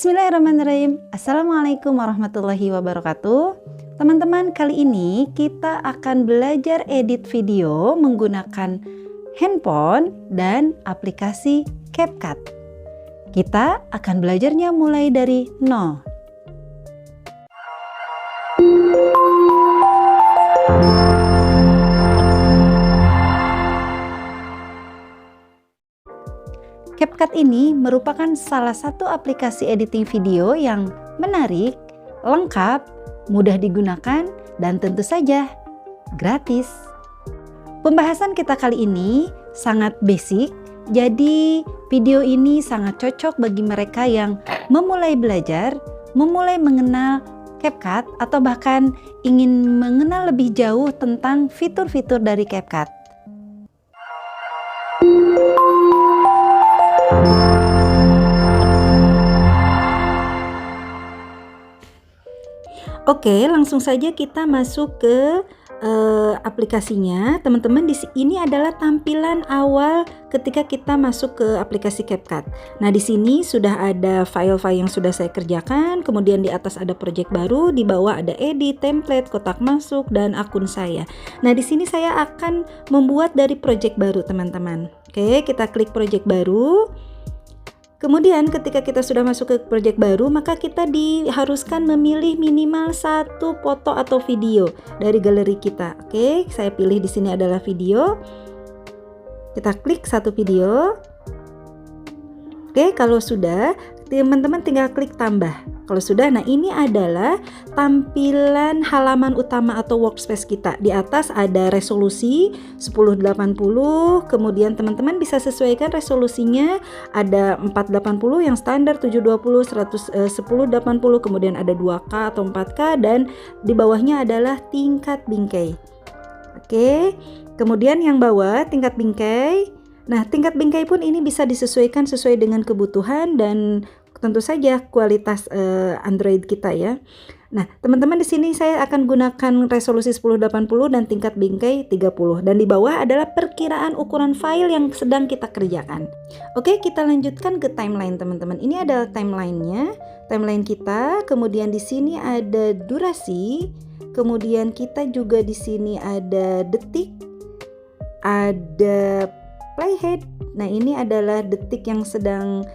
Bismillahirrahmanirrahim. Assalamualaikum warahmatullahi wabarakatuh. Teman-teman, kali ini kita akan belajar edit video menggunakan handphone dan aplikasi CapCut. Kita akan belajarnya mulai dari nol. CapCut ini merupakan salah satu aplikasi editing video yang menarik, lengkap, mudah digunakan, dan tentu saja gratis. Pembahasan kita kali ini sangat basic, jadi video ini sangat cocok bagi mereka yang memulai belajar, memulai mengenal CapCut, atau bahkan ingin mengenal lebih jauh tentang fitur-fitur dari CapCut. Oke, langsung saja kita masuk ke aplikasinya. Teman-teman, ini adalah tampilan awal ketika kita masuk ke aplikasi CapCut. Nah, di sini sudah ada file-file yang sudah saya kerjakan, kemudian di atas ada project baru, di bawah ada edit, template, kotak masuk, dan akun saya. Nah, di sini saya akan membuat dari project baru, teman-teman. Oke, kita klik project baru. Kemudian ketika kita sudah masuk ke project baru, maka kita diharuskan memilih minimal satu foto atau video dari galeri kita. Oke, saya pilih di sini adalah video. Kita klik satu video. Oke, kalau sudah, teman-teman tinggal klik tambah. Kalau sudah, nah ini adalah tampilan halaman utama atau workspace kita. Di atas ada resolusi 1080, kemudian teman-teman bisa sesuaikan resolusinya. Ada 480 yang standar, 720, 1080, kemudian ada 2K atau 4K, dan di bawahnya adalah tingkat bingkai. Oke, kemudian yang bawah tingkat bingkai. Nah, tingkat bingkai pun ini bisa disesuaikan sesuai dengan kebutuhan dan tentu saja kualitas Android kita ya. Nah, teman-teman, di sini saya akan gunakan resolusi 1080 dan tingkat bingkai 30, dan di bawah adalah perkiraan ukuran file yang sedang kita kerjakan. Oke, kita lanjutkan ke timeline, teman-teman. Ini adalah timelinenya, timeline kita. Kemudian di sini ada durasi, kemudian kita juga di sini ada detik, ada playhead. Nah, ini adalah detik yang sedang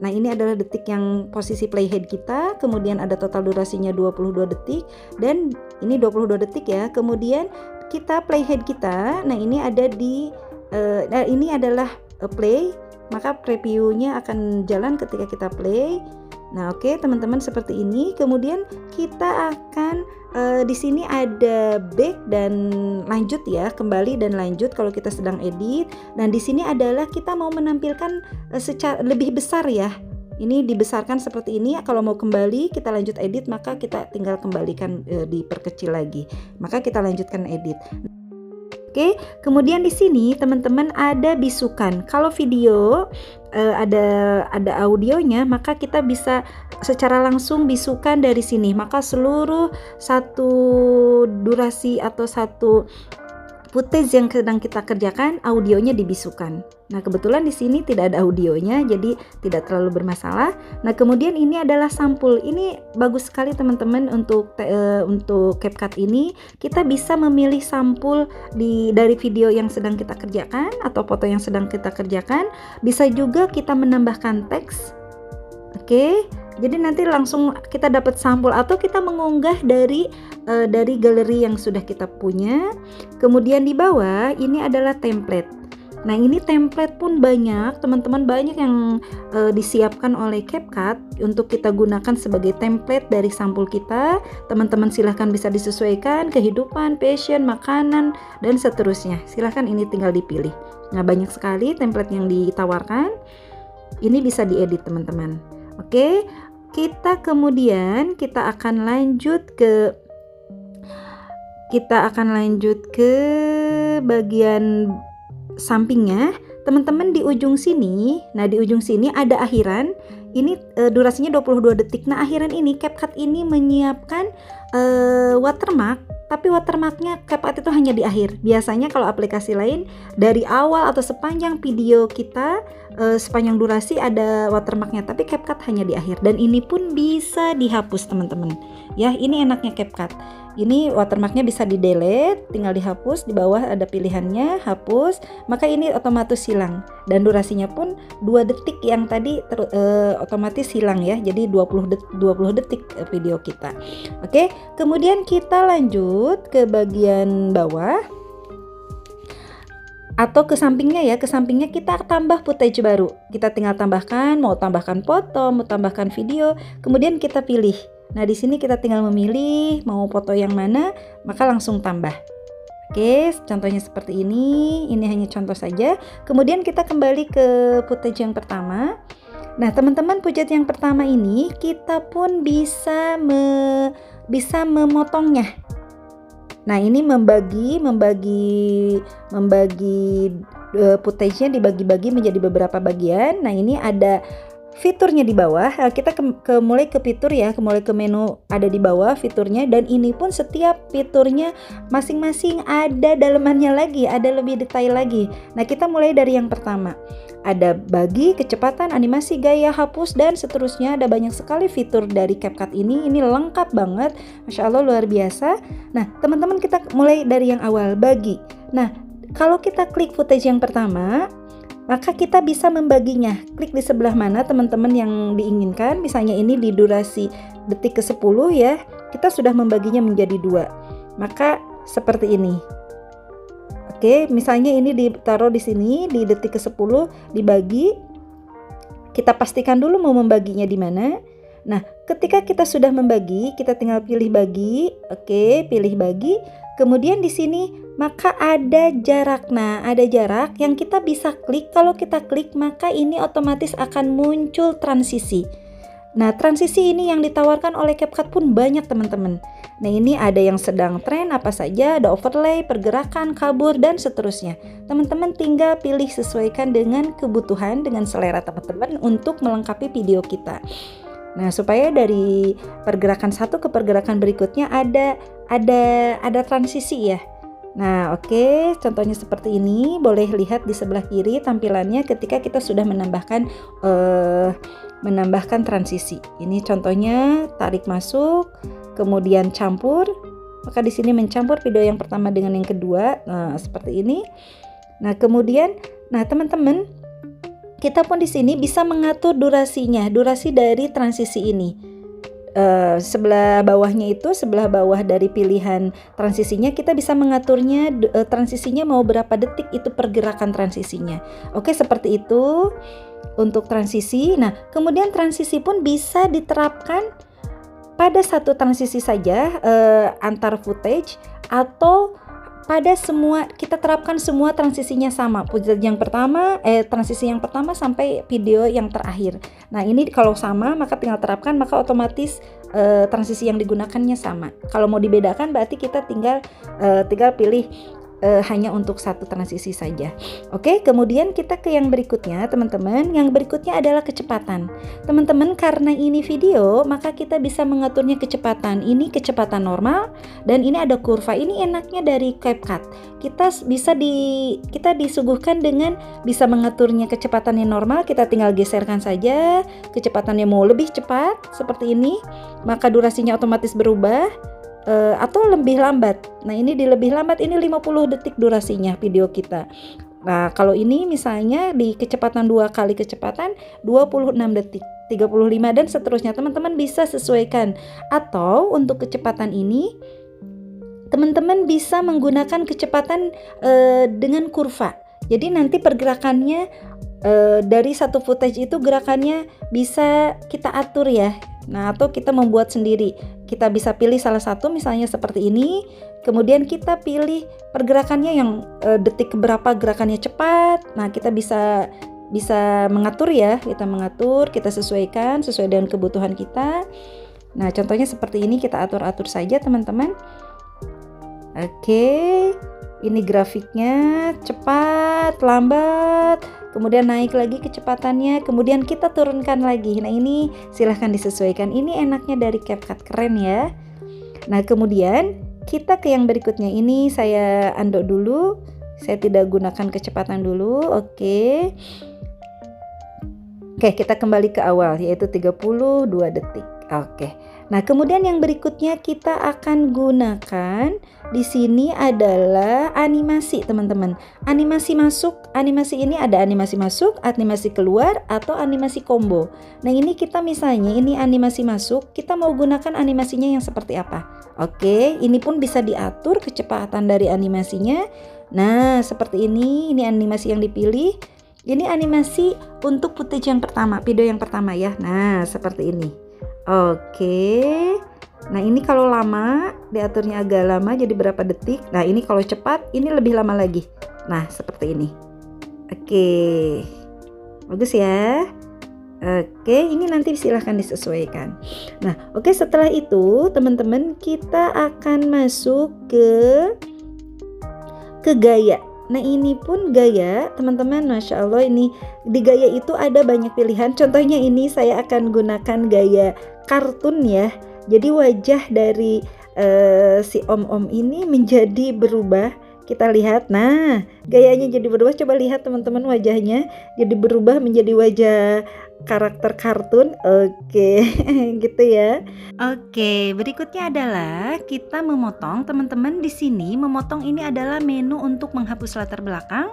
nah ini adalah detik yang posisi playhead kita. Kemudian ada total durasinya 22 detik, dan ini 22 detik ya. Kemudian kita playhead kita, nah ini ada di ini adalah play, maka previewnya akan jalan ketika kita play. Nah, oke, teman-teman, seperti ini. Kemudian kita akan di sini ada back dan lanjut ya, kembali dan lanjut kalau kita sedang edit. Dan di sini adalah kita mau menampilkan secara lebih besar ya. Ini dibesarkan seperti ini. Kalau mau kembali kita lanjut edit, maka kita tinggal kembalikan, diperkecil lagi. Maka kita lanjutkan edit. Oke, kemudian di sini teman-teman ada bisukan. Kalau video ada audionya, maka kita bisa secara langsung bisukan dari sini. Maka seluruh satu durasi atau satu footage yang sedang kita kerjakan, audionya dibisukan. Nah, kebetulan di sini tidak ada audionya, jadi tidak terlalu bermasalah. Nah, kemudian ini adalah sampul. Ini bagus sekali, teman-teman, untuk CapCut ini. Kita bisa memilih sampul dari video yang sedang kita kerjakan atau foto yang sedang kita kerjakan. Bisa juga kita menambahkan teks. Oke, jadi nanti langsung kita dapat sampul, atau kita mengunggah dari galeri yang sudah kita punya. Kemudian di bawah ini adalah template. Nah, ini template pun banyak, teman-teman, banyak yang disiapkan oleh CapCut untuk kita gunakan sebagai template dari sampul kita. Teman-teman silahkan bisa disesuaikan kehidupan, passion, makanan, dan seterusnya. Silahkan, ini tinggal dipilih. Nah, banyak sekali template yang ditawarkan. Ini bisa diedit, teman-teman. Oke, kita akan lanjut ke bagian sampingnya, teman-teman. Di ujung sini, nah di ujung sini ada akhiran. ini durasinya 22 detik. Nah, akhiran ini CapCut ini menyiapkan watermark, tapi watermarknya CapCut itu hanya di akhir. Biasanya kalau aplikasi lain dari awal atau sepanjang video kita, sepanjang durasi ada watermarknya, tapi CapCut hanya di akhir. Dan ini pun bisa dihapus teman-teman. Ya, ini enaknya CapCut. Ini watermarknya bisa di delete, tinggal dihapus, di bawah ada pilihannya hapus, maka ini otomatis hilang. Dan durasinya pun 2 detik yang tadi otomatis hilang ya. Jadi 20 detik video kita. Oke, kemudian kita lanjut ke bagian bawah atau ke sampingnya ya. Ke sampingnya kita tambah footage baru. Kita tinggal tambahkan, mau tambahkan foto, mau tambahkan video, kemudian kita pilih. Nah, di sini kita tinggal memilih mau foto yang mana, maka langsung tambah. Oke, contohnya seperti ini. Ini hanya contoh saja. Kemudian kita kembali ke footage yang pertama. Nah, teman-teman, footage yang pertama ini kita pun bisa memotongnya. Nah, ini membagi footage-nya dibagi-bagi menjadi beberapa bagian. Nah, ini ada fiturnya di bawah. Kita mulai ke fitur ya, mulai ke menu ada di bawah fiturnya, dan ini pun setiap fiturnya masing-masing ada dalemannya lagi, ada lebih detail lagi. Nah, kita mulai dari yang pertama. Ada bagi, kecepatan, animasi, gaya, hapus, dan seterusnya. Ada banyak sekali fitur dari CapCut ini lengkap banget, Masya Allah, luar biasa. Nah, teman-teman, kita mulai dari yang awal, bagi. Nah, kalau kita klik footage yang pertama, maka kita bisa membaginya. Klik di sebelah mana teman-teman yang diinginkan. Misalnya ini di durasi detik ke-10 ya, kita sudah membaginya menjadi 2. Maka seperti ini. Oke, misalnya ini ditaruh di sini di detik ke-10 dibagi. Kita pastikan dulu mau membaginya di mana. Nah, ketika kita sudah membagi, kita tinggal pilih bagi. Oke, pilih bagi. Kemudian di sini maka ada jarak. Nah, ada jarak yang kita bisa klik. Kalau kita klik, maka ini otomatis akan muncul transisi. Nah, transisi ini yang ditawarkan oleh CapCut pun banyak teman-teman. Nah, ini ada yang sedang tren apa saja, ada overlay, pergerakan, kabur, dan seterusnya. Teman-teman tinggal pilih sesuaikan dengan kebutuhan, dengan selera teman-teman untuk melengkapi video kita. Nah, supaya dari pergerakan satu ke pergerakan berikutnya ada transisi ya. Nah, oke, contohnya seperti ini. Boleh lihat di sebelah kiri tampilannya ketika kita sudah menambahkan transisi. Ini contohnya tarik masuk, kemudian campur. Maka di sini mencampur video yang pertama dengan yang kedua. Nah, seperti ini. Nah, kemudian teman-teman, kita pun di sini bisa mengatur durasinya, durasi dari transisi ini. Sebelah bawah dari pilihan transisinya, kita bisa mengaturnya transisinya mau berapa detik itu pergerakan transisinya. Oke, seperti itu untuk transisi. Nah, kemudian transisi pun bisa diterapkan pada satu transisi saja antar footage, atau pada semua, kita terapkan semua transisinya sama. Transisi yang pertama sampai video yang terakhir. Nah, ini kalau sama maka tinggal terapkan, maka otomatis transisi yang digunakannya sama. Kalau mau dibedakan berarti kita tinggal pilih hanya untuk satu transisi saja. Oke, kemudian kita ke yang berikutnya teman-teman. Yang berikutnya adalah kecepatan. Teman-teman, karena ini video, maka kita bisa mengaturnya kecepatan. Ini kecepatan normal dan ini ada kurva. Ini enaknya dari CapCut. Kita disuguhkan dengan bisa mengaturnya kecepatannya normal, kita tinggal geserkan saja. Kecepatannya mau lebih cepat seperti ini, maka durasinya otomatis berubah. Atau lebih lambat. Nah, ini di lebih lambat, ini 50 detik durasinya video kita. Nah, kalau ini misalnya di kecepatan 2 kali kecepatan 26 detik, 35 dan seterusnya. Teman-teman bisa sesuaikan. Atau untuk kecepatan ini teman-teman bisa menggunakan kecepatan dengan kurva. Jadi nanti pergerakannya dari satu footage itu gerakannya bisa kita atur ya. Nah, atau kita membuat sendiri. Kita bisa pilih salah satu misalnya seperti ini. Kemudian kita pilih pergerakannya yang detik berapa gerakannya cepat. Nah, kita bisa mengatur ya. Kita sesuaikan sesuai dengan kebutuhan kita. Nah, contohnya seperti ini, kita atur-atur saja teman-teman. Oke. Ini grafiknya cepat, lambat, kemudian naik lagi kecepatannya, kemudian kita turunkan lagi. Nah ini silahkan disesuaikan. Ini enaknya dari CapCut, keren ya. Nah kemudian kita ke yang berikutnya. Ini saya undo dulu, saya tidak gunakan kecepatan dulu. Oke, kita kembali ke awal, yaitu 32 detik. Oke. Nah, kemudian yang berikutnya kita akan gunakan di sini adalah animasi, teman-teman. Animasi masuk, animasi ini ada animasi masuk, animasi keluar, atau animasi combo. Nah, ini kita misalnya ini animasi masuk, kita mau gunakan animasinya yang seperti apa? Oke, ini pun bisa diatur kecepatan dari animasinya. Nah, seperti ini animasi yang dipilih. Ini animasi untuk footage yang pertama, video yang pertama ya. Nah, seperti ini. Oke. Nah, ini kalau lama, diaturnya agak lama jadi berapa detik. Nah, ini kalau cepat, ini lebih lama lagi. Nah, seperti ini. Oke. Bagus ya. Oke, ini nanti silahkan disesuaikan. Nah, oke, setelah itu, teman-teman, kita akan masuk ke gaya. Nah ini pun gaya, teman-teman, Masya Allah, ini di gaya itu ada banyak pilihan. Contohnya ini saya akan gunakan gaya kartun ya. Jadi wajah dari si om-om ini menjadi berubah. Kita lihat, nah gayanya jadi berubah. Coba lihat teman-teman, wajahnya jadi berubah menjadi wajah karakter kartun. Oke, gitu ya. Oke, berikutnya adalah kita memotong, teman-teman. Di sini memotong ini adalah menu untuk menghapus latar belakang.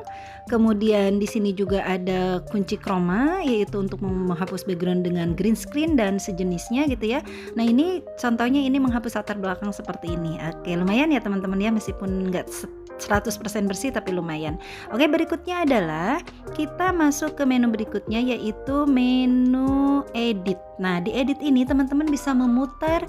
Kemudian di sini juga ada kunci chroma, yaitu untuk menghapus background dengan green screen dan sejenisnya gitu ya. Nah ini contohnya, ini menghapus latar belakang seperti ini. Oke, lumayan ya teman-teman ya, meskipun nggak 100% bersih tapi lumayan. Oke, berikutnya adalah kita masuk ke menu berikutnya, yaitu menu edit. Nah di edit ini teman-teman bisa memutar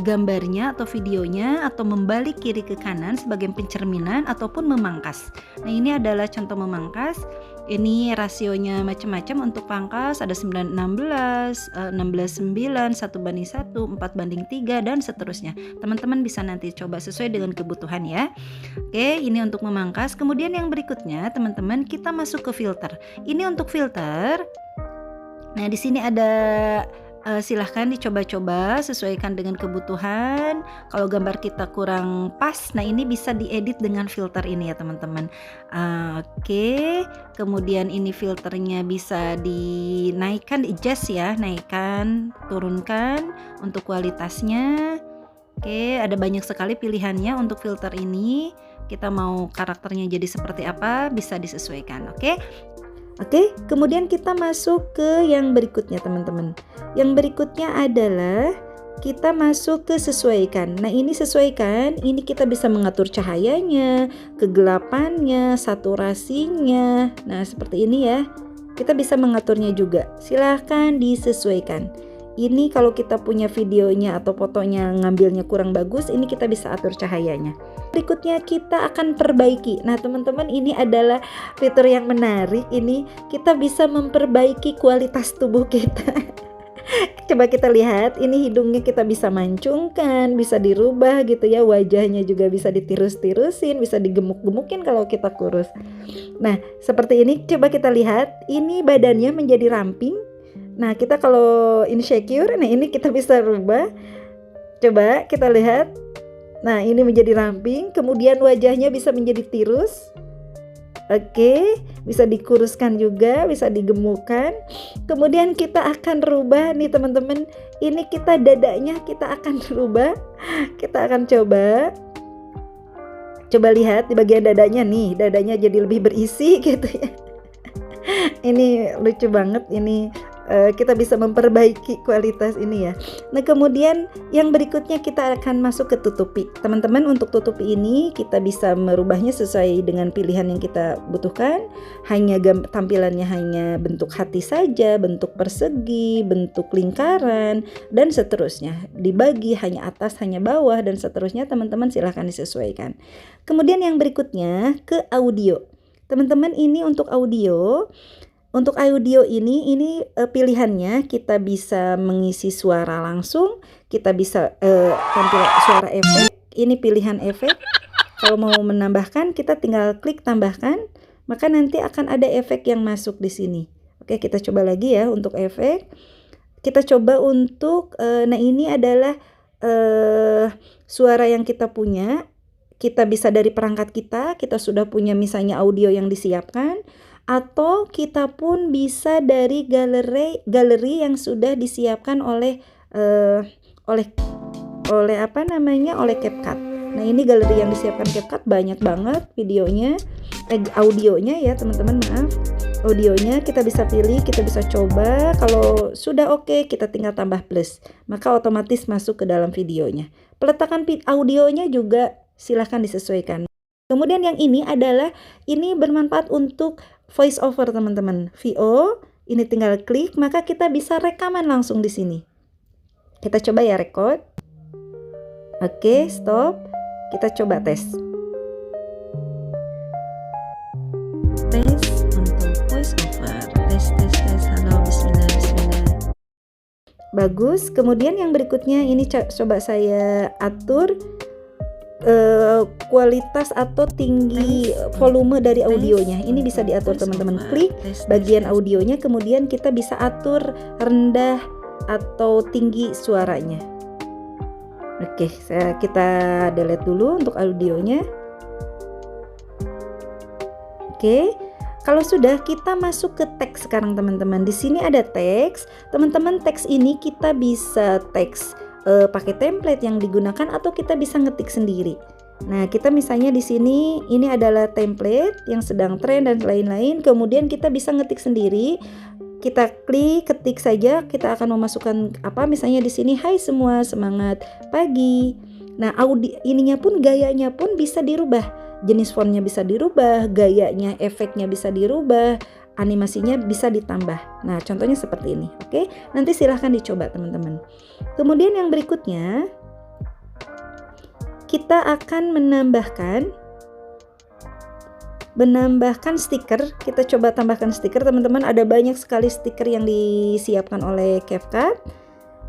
gambarnya atau videonya, atau membalik kiri ke kanan sebagai pencerminan, ataupun memangkas. Nah ini adalah contoh memangkas. Ini rasionya macam-macam untuk pangkas, ada 9:16, 16:9, 1:1, 4:3, dan seterusnya. Teman-teman bisa nanti coba sesuai dengan kebutuhan ya. Oke, ini untuk memangkas. Kemudian yang berikutnya, teman-teman, kita masuk ke filter. Ini untuk filter. Nah, di sini ada silahkan dicoba-coba, sesuaikan dengan kebutuhan. Kalau gambar kita kurang pas, nah ini bisa diedit dengan filter ini ya teman-teman. Oke, kemudian ini filternya bisa dinaikkan, adjust ya, naikkan, turunkan untuk kualitasnya. Oke, ada banyak sekali pilihannya untuk filter ini. Kita mau karakternya jadi seperti apa, bisa disesuaikan. Oke, kemudian kita masuk ke yang berikutnya teman-teman. Yang berikutnya adalah kita masuk ke sesuaikan. Nah ini sesuaikan, ini kita bisa mengatur cahayanya, kegelapannya, saturasinya. Nah seperti ini ya, kita bisa mengaturnya juga. Silahkan disesuaikan. Ini kalau kita punya videonya atau fotonya ngambilnya kurang bagus, ini kita bisa atur cahayanya. Berikutnya kita akan perbaiki. Nah teman-teman, ini adalah fitur yang menarik. Ini kita bisa memperbaiki kualitas tubuh kita. Coba kita lihat, ini hidungnya kita bisa mancungkan, bisa dirubah gitu ya. Wajahnya juga bisa ditirus-tirusin, bisa digemuk-gemukin kalau kita kurus. Nah seperti ini, coba kita lihat. Ini badannya menjadi ramping. Nah kita kalau insecure, nah ini kita bisa rubah. Coba kita lihat. Nah ini menjadi ramping, kemudian wajahnya bisa menjadi tirus. Oke, bisa dikuruskan juga, bisa digemukkan. Kemudian kita akan rubah nih teman-teman. Ini kita dadanya kita akan rubah. Kita akan coba lihat di bagian dadanya nih, dadanya jadi lebih berisi gitu ya. Ini lucu banget ini. Kita bisa memperbaiki kualitas ini ya. Nah kemudian yang berikutnya kita akan masuk ke tutupi. Teman-teman, untuk tutupi ini kita bisa merubahnya sesuai dengan pilihan yang kita butuhkan. Hanya tampilannya hanya bentuk hati saja, bentuk persegi, bentuk lingkaran, dan seterusnya. Dibagi hanya atas, hanya bawah, dan seterusnya. Teman-teman silahkan disesuaikan. Kemudian yang berikutnya ke audio. Teman-teman, ini untuk audio. Untuk audio ini pilihannya kita bisa mengisi suara langsung, kita bisa tampil suara efek. Ini pilihan efek. Kalau mau menambahkan kita tinggal klik tambahkan. maka nanti akan ada efek yang masuk di sini. Oke, kita coba lagi ya untuk efek. Kita coba untuk nah ini adalah suara yang kita punya. Kita bisa dari perangkat kita sudah punya misalnya audio yang disiapkan, atau kita pun bisa dari galeri yang sudah disiapkan oleh oleh CapCut. Nah, ini galeri yang disiapkan CapCut banyak banget videonya, audionya ya teman-teman, maaf. Audionya kita bisa pilih, kita bisa coba. Kalau sudah oke, kita tinggal tambah plus, maka otomatis masuk ke dalam videonya. Peletakan audionya juga silahkan disesuaikan. Kemudian yang ini bermanfaat untuk voice over teman-teman. VO, ini tinggal klik, maka kita bisa rekaman langsung di sini. Kita coba ya record. Oke, stop. Kita coba tes. Tes untuk voice over. Tes. Halo, bismillah. Bagus. Kemudian yang berikutnya ini coba saya atur kualitas atau tinggi volume dari audionya. Ini bisa diatur teman-teman. Klik bagian audionya, kemudian kita bisa atur rendah atau tinggi suaranya. Oke, kita delete dulu untuk audionya. Oke, kalau sudah, kita masuk ke teks sekarang teman-teman. Di sini ada teks. Teman-teman, teks ini kita bisa teks pakai template yang digunakan atau kita bisa ngetik sendiri. Nah, kita misalnya di sini ini adalah template yang sedang tren dan lain-lain. Kemudian kita bisa ngetik sendiri. Kita klik, ketik saja, kita akan memasukkan misalnya di sini, hai semua, semangat pagi. Nah, ininya pun, gayanya pun bisa dirubah. Jenis fontnya bisa dirubah, gayanya, efeknya bisa dirubah, animasinya bisa ditambah. Nah, contohnya seperti ini. Oke, nanti silahkan dicoba teman-teman. Kemudian yang berikutnya, kita akan menambahkan stiker. Kita coba tambahkan stiker teman-teman. Ada banyak sekali stiker yang disiapkan oleh CapCut.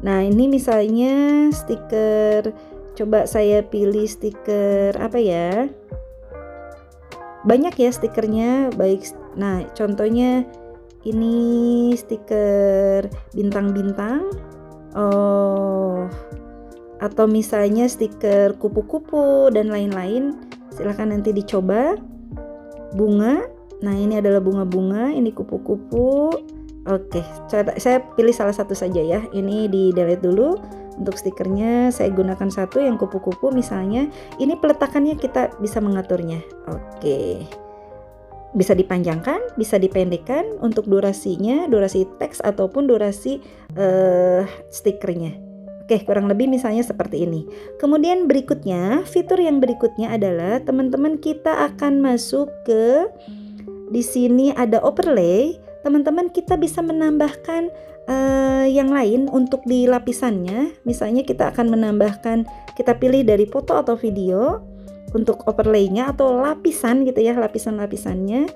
Nah, ini misalnya stiker, coba saya pilih stiker apa ya, banyak ya stikernya. Baik, nah contohnya ini stiker bintang-bintang, atau misalnya stiker kupu-kupu dan lain-lain. Silahkan nanti dicoba. Bunga, nah ini adalah bunga-bunga, ini kupu-kupu. Oke, saya pilih salah satu saja ya. Ini di delete dulu untuk stikernya. Saya gunakan satu yang kupu-kupu misalnya. Ini peletakannya kita bisa mengaturnya. Oke, bisa dipanjangkan, bisa dipendekkan untuk durasinya, durasi teks ataupun durasi stikernya. Oke, kurang lebih misalnya seperti ini. Kemudian berikutnya, fitur yang berikutnya adalah teman-teman kita akan masuk ke di sini ada overlay. Teman-teman kita bisa menambahkan yang lain untuk di lapisannya. Misalnya kita akan menambahkan, kita pilih dari foto atau video untuk overlaynya atau lapisan gitu ya, lapisan-lapisannya.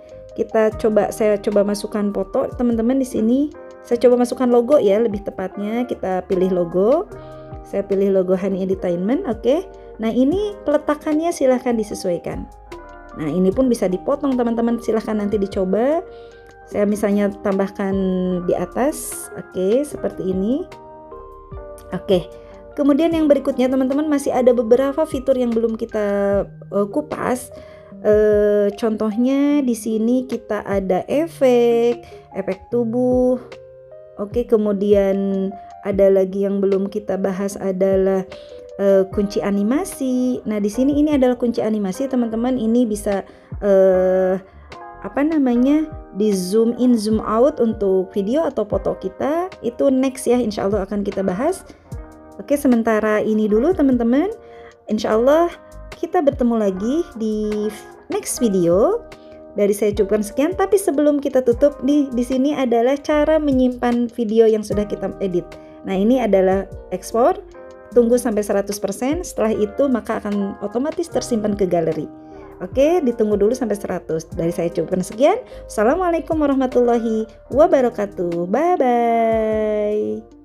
Saya coba masukkan foto teman-teman di sini. Saya coba masukkan logo ya, lebih tepatnya kita pilih logo. Saya pilih logo Honey Entertainment. Oke. Nah, ini peletakannya silahkan disesuaikan. Nah, ini pun bisa dipotong teman-teman, silahkan nanti dicoba. Saya misalnya tambahkan di atas. Oke, seperti ini. Oke. Kemudian yang berikutnya teman-teman, masih ada beberapa fitur yang belum kita kupas. Contohnya di sini kita ada efek tubuh. Oke, kemudian ada lagi yang belum kita bahas adalah kunci animasi. Nah, di sini ini adalah kunci animasi teman-teman. Ini bisa di zoom in, zoom out untuk video atau foto kita. Itu next ya, insya Allah akan kita bahas. Oke, sementara ini dulu teman-teman. Insya Allah kita bertemu lagi di next video. Dari saya cukupkan sekian, tapi sebelum kita tutup di sini adalah cara menyimpan video yang sudah kita edit. Nah, ini adalah ekspor, tunggu sampai 100%, setelah itu maka akan otomatis tersimpan ke galeri. Oke, ditunggu dulu sampai 100. Dari saya cukupkan sekian. Assalamualaikum warahmatullahi wabarakatuh. Bye bye.